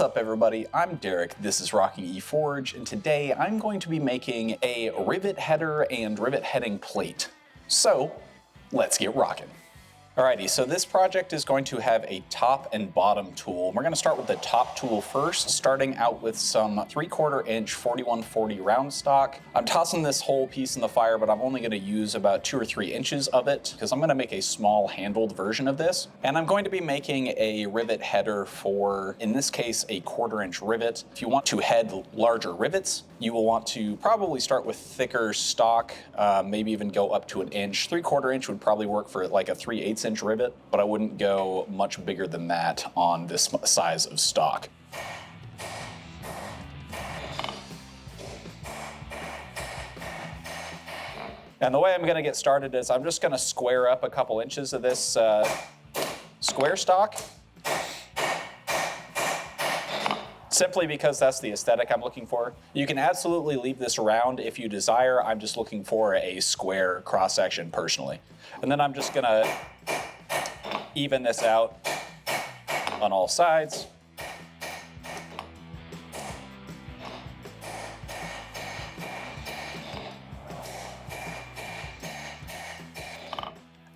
up, everybody? I'm Derek, this is Rocking eForge, and today I'm going to be making a rivet header and rivet heading plate. So, let's get rocking. Alrighty, so this project is going to have a top and bottom tool. We're going to start with the top tool first, starting out with some 3/4 inch 4140 round stock. I'm tossing this whole piece in the fire, but I'm only going to use about 2 or 3 inches of it because I'm going to make a small handled version of this. And I'm going to be making a rivet header for, in this case, a 1/4 inch rivet. If you want to head larger rivets, you will want to probably start with thicker stock, maybe even go up to 1 inch. 3/4 inch would probably work for like a 3/8 inch rivet, but I wouldn't go much bigger than that on this size of stock. And the way I'm going to get started is I'm just going to square up a couple inches of this square stock, simply because that's the aesthetic I'm looking for. You can absolutely leave this round if you desire. I'm just looking for a square cross section personally. And then I'm just going to even this out on all sides.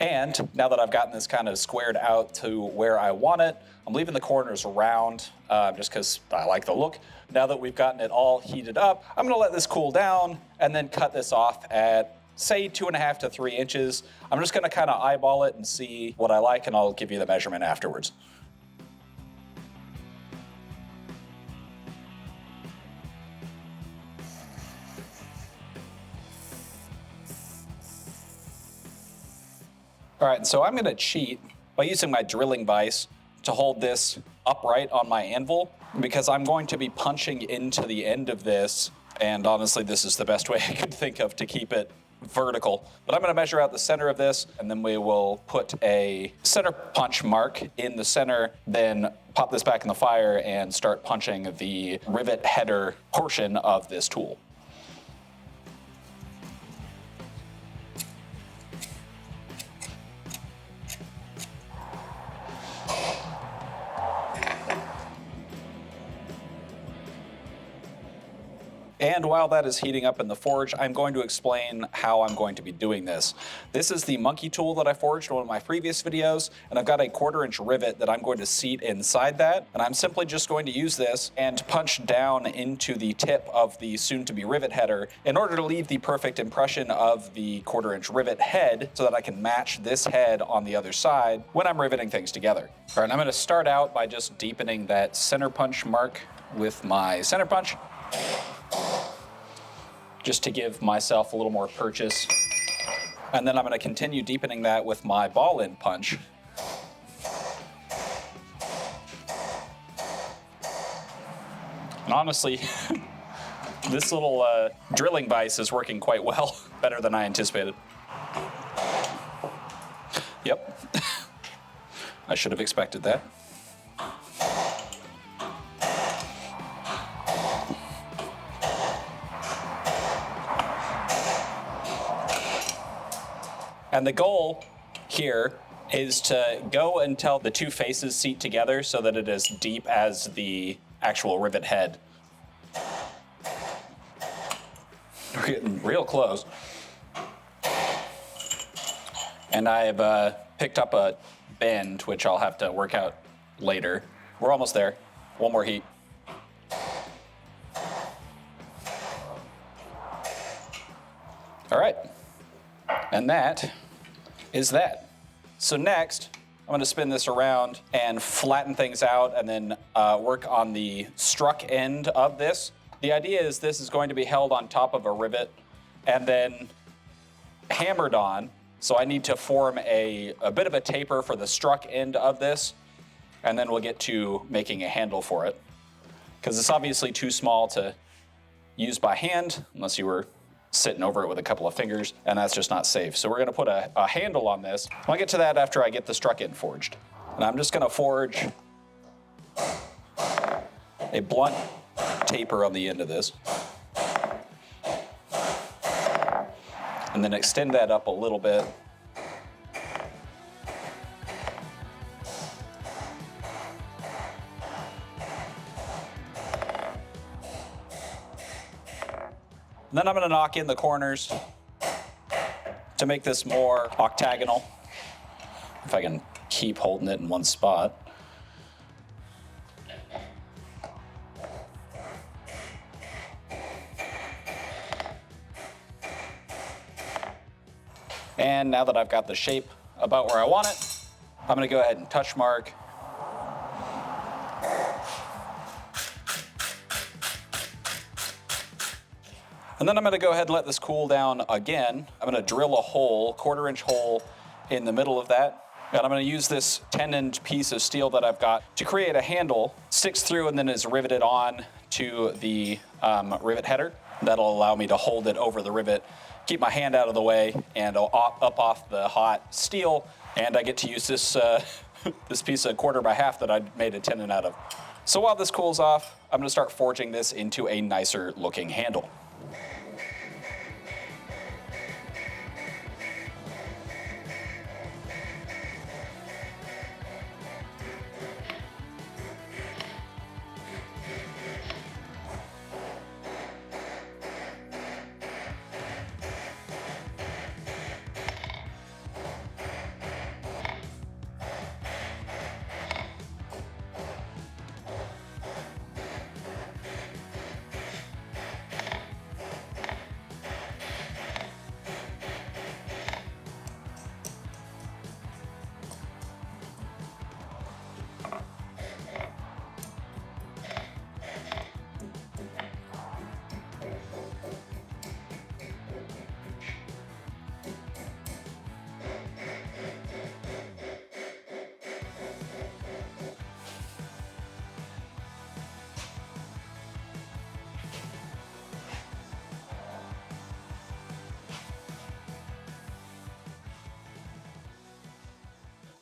And now that I've gotten this kind of squared out to where I want it, I'm leaving the corners round just because I like the look. Now that we've gotten it all heated up, I'm gonna let this cool down and then cut this off at, say, 2.5 to 3 inches. I'm just gonna kind of eyeball it and see what I like, and I'll give you the measurement afterwards. All right, so I'm gonna cheat by using my drilling vise to hold this upright on my anvil, because I'm going to be punching into the end of this, and honestly, this is the best way I could think of to keep it vertical. But I'm gonna measure out the center of this, and then we will put a center punch mark in the center, then pop this back in the fire and start punching the rivet header portion of this tool. And while that is heating up in the forge, I'm going to explain how I'm going to be doing this. This is the monkey tool that I forged in one of my previous videos, and I've got a 1/4 inch rivet that I'm going to seat inside that, and I'm simply just going to use this and punch down into the tip of the soon-to-be rivet header in order to leave the perfect impression of the 1/4 inch rivet head so that I can match this head on the other side when I'm riveting things together. All right, I'm going to start out by just deepening that center punch mark with my center punch, just to give myself a little more purchase. And then I'm gonna continue deepening that with my ball end punch. And honestly, this little drilling vise is working quite well, better than I anticipated. Yep, I should have expected that. And the goal here is to go until the two faces seat together so that it is deep as the actual rivet head. We're getting real close. And I've picked up a bend, which I'll have to work out later. We're almost there. One more heat. All right. And that is that. So next, I'm going to spin this around and flatten things out and then work on the struck end of this. The idea is this is going to be held on top of a rivet and then hammered on. So I need to form a bit of a taper for the struck end of this, and then we'll get to making a handle for it. Because it's obviously too small to use by hand, unless you were sitting over it with a couple of fingers, and that's just not safe. So we're gonna put a handle on this. I'll get to that after I get the struck end forged. And I'm just gonna forge a blunt taper on the end of this. And then extend that up a little bit. And then I'm gonna knock in the corners to make this more octagonal. If I can keep holding it in one spot. And now that I've got the shape about where I want it, I'm gonna go ahead and touch mark. And then I'm gonna go ahead and let this cool down again. I'm gonna drill a hole, 1/4-inch hole in the middle of that. And I'm gonna use this 10-inch piece of steel that I've got to create a handle, sticks through and then is riveted on to the rivet header. That'll allow me to hold it over the rivet, keep my hand out of the way, and up off the hot steel. And I get to use this, this piece of 1/4x1/2 that I made a tenon out of. So while this cools off, I'm gonna start forging this into a nicer looking handle.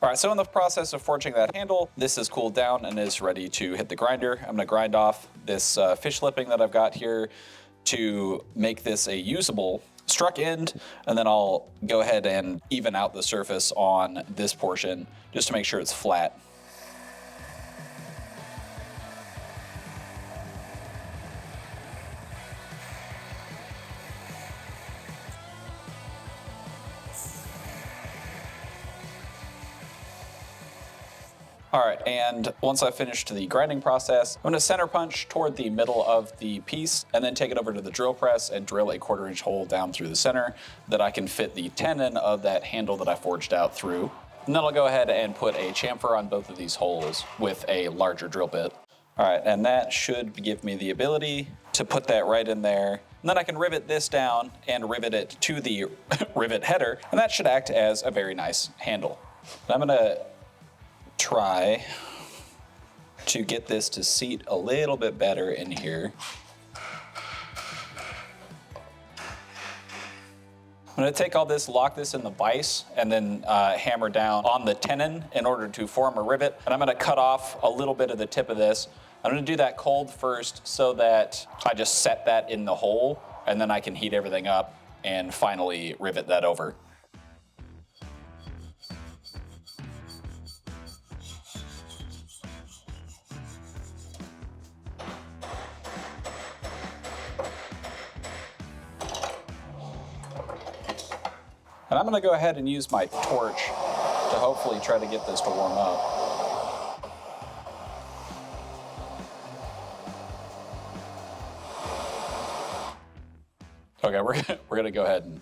All right, so in the process of forging that handle, this is cooled down and is ready to hit the grinder. I'm gonna grind off this fish lipping that I've got here to make this a usable struck end, and then I'll go ahead and even out the surface on this portion just to make sure it's flat. All right, and once I've finished the grinding process, I'm gonna center punch toward the middle of the piece and then take it over to the drill press and drill a 1/4-inch hole down through the center that I can fit the tenon of that handle that I forged out through. And then I'll go ahead and put a chamfer on both of these holes with a larger drill bit. All right, and that should give me the ability to put that right in there. And then I can rivet this down and rivet it to the rivet header, and that should act as a very nice handle. I'm gonna try to get this to seat a little bit better in here. I'm gonna take all this, lock this in the vise, and then hammer down on the tenon in order to form a rivet. And I'm gonna cut off a little bit of the tip of this. I'm gonna do that cold first so that I just set that in the hole, and then I can heat everything up and finally rivet that over. And I'm gonna go ahead and use my torch to hopefully try to get this to warm up. Okay, we're gonna go ahead and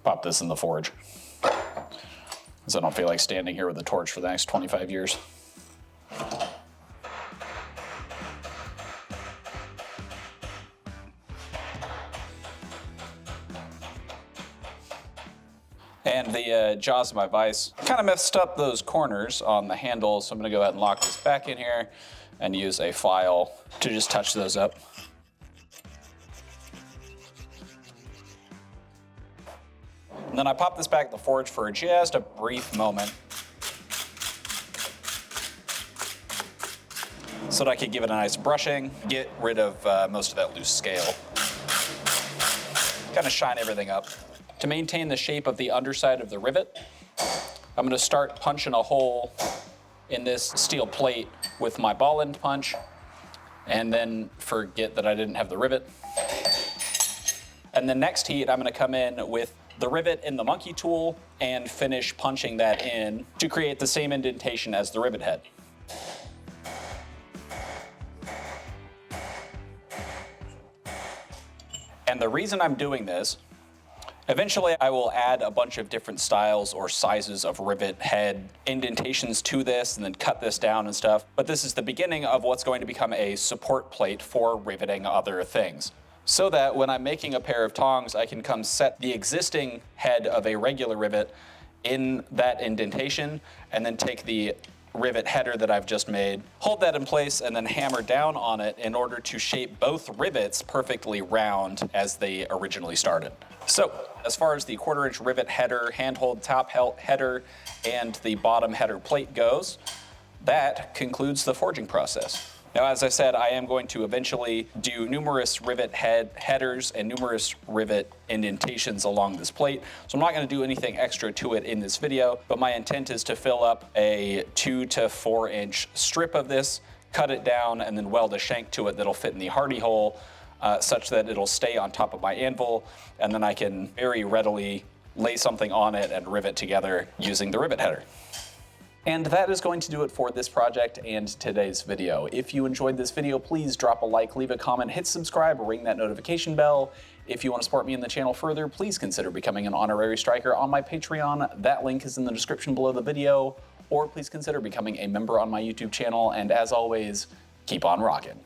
pop this in the forge, because I don't feel like standing here with a torch for the next 25 years. And the jaws of my vise kind of messed up those corners on the handle, so I'm gonna go ahead and lock this back in here and use a file to just touch those up. And then I pop this back in the forge for just a brief moment so that I could give it a nice brushing, get rid of most of that loose scale. Kind of shine everything up. To maintain the shape of the underside of the rivet, I'm gonna start punching a hole in this steel plate with my ball end punch, and then forget that I didn't have the rivet. And the next heat, I'm gonna come in with the rivet in the monkey tool and finish punching that in to create the same indentation as the rivet head. And the reason I'm doing this, eventually I will add a bunch of different styles or sizes of rivet head indentations to this and then cut this down and stuff. But this is the beginning of what's going to become a support plate for riveting other things. So that when I'm making a pair of tongs, I can come set the existing head of a regular rivet in that indentation and then take the rivet header that I've just made, hold that in place, and then hammer down on it in order to shape both rivets perfectly round as they originally started. So, as far as the 1/4" rivet header, handhold top header, and the bottom header plate goes, that concludes the forging process. Now, as I said, I am going to eventually do numerous rivet headers and numerous rivet indentations along this plate. So I'm not going to do anything extra to it in this video, but my intent is to fill up a 2 to 4 inch strip of this, cut it down, and then weld a shank to it that'll fit in the hardy hole such that it'll stay on top of my anvil, and then I can very readily lay something on it and rivet together using the rivet header. And that is going to do it for this project and today's video. If you enjoyed this video, please drop a like, leave a comment, hit subscribe, ring that notification bell. If you want to support me in the channel further, please consider becoming an honorary striker on my Patreon. That link is in the description below the video. Or please consider becoming a member on my YouTube channel. And as always, keep on rocking.